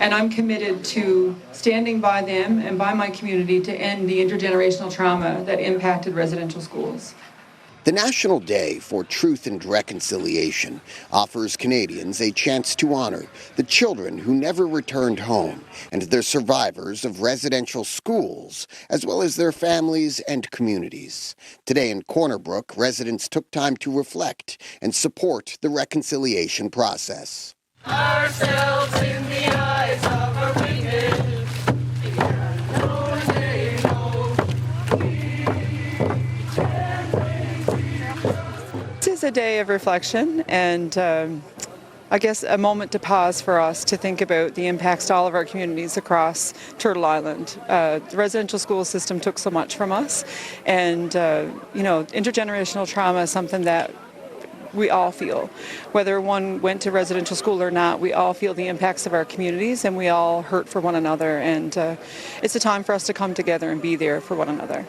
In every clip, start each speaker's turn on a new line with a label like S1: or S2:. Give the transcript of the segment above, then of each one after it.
S1: And I'm committed to standing by them and by my community to end the intergenerational trauma that impacted residential schools.
S2: The National Day for Truth and Reconciliation offers Canadians a chance to honor the children who never returned home and the survivors of residential schools, as well as their families and communities. Today in Corner Brook, residents took time to reflect and support the reconciliation process.
S3: Ourselves in the eyes of our witness.
S1: This is a day of reflection and I guess a moment to pause for us to think about the impacts to all of our communities across Turtle Island. The residential school system took so much from us, and intergenerational trauma is something that we all feel. Whether one went to residential school or not, we all feel the impacts of our communities and we all hurt for one another, and it's a time for us to come together and be there for one another.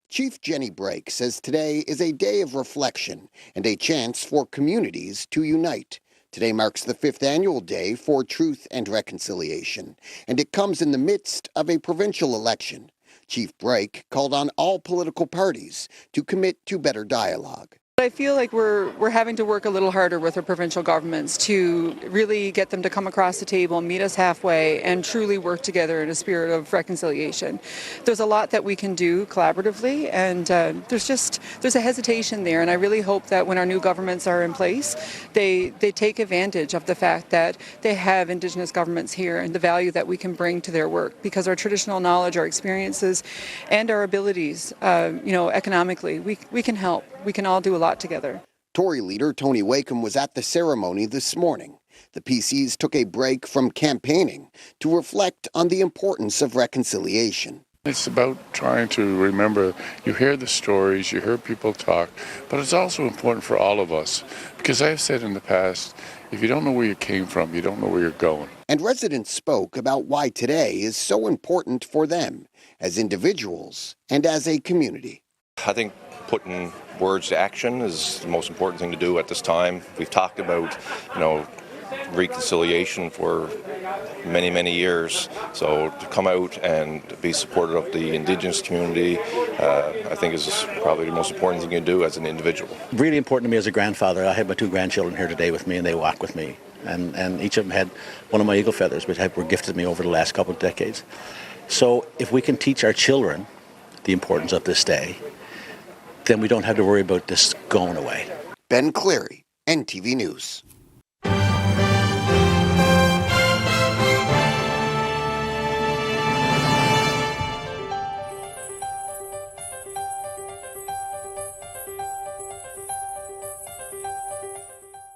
S2: Chief Jenny Brake says today is a day of reflection and a chance for communities to unite. Today marks the 5th annual Day for Truth and Reconciliation, and it comes in the midst of a provincial election. Chief Brake called on all political parties to commit to better dialogue.
S1: I feel like we're having to work a little harder with our provincial governments to really get them to come across the table, meet us halfway, and truly work together in a spirit of reconciliation. There's a lot that we can do collaboratively, and there's a hesitation there, and I really hope that when our new governments are in place, they take advantage of the fact that they have Indigenous governments here and the value that we can bring to their work, because our traditional knowledge, our experiences, and our abilities, economically, we can help. We can all do a lot together.
S2: Tory leader Tony Wakeham was at the ceremony this morning. The PCs took a break from campaigning to reflect on the importance of reconciliation.
S4: It's about trying to remember, you hear the stories, you hear people talk, but it's also important for all of us, because I've said in the past, if you don't know where you came from, you don't know where you're going.
S2: And residents spoke about why today is so important for them as individuals and as a community.
S5: I think putting words to action is the most important thing to do at this time. We've talked about, reconciliation for many, many years. So to come out and be supportive of the Indigenous community, I think is probably the most important thing you can do as an individual.
S6: Really important to me as a grandfather. I have my 2 grandchildren here today with me, and they walk with me. And each of them had one of my eagle feathers, which were gifted me over the last couple of decades. So if we can teach our children the importance of this day, then we don't have to worry about this going away.
S2: Ben Cleary, NTV News.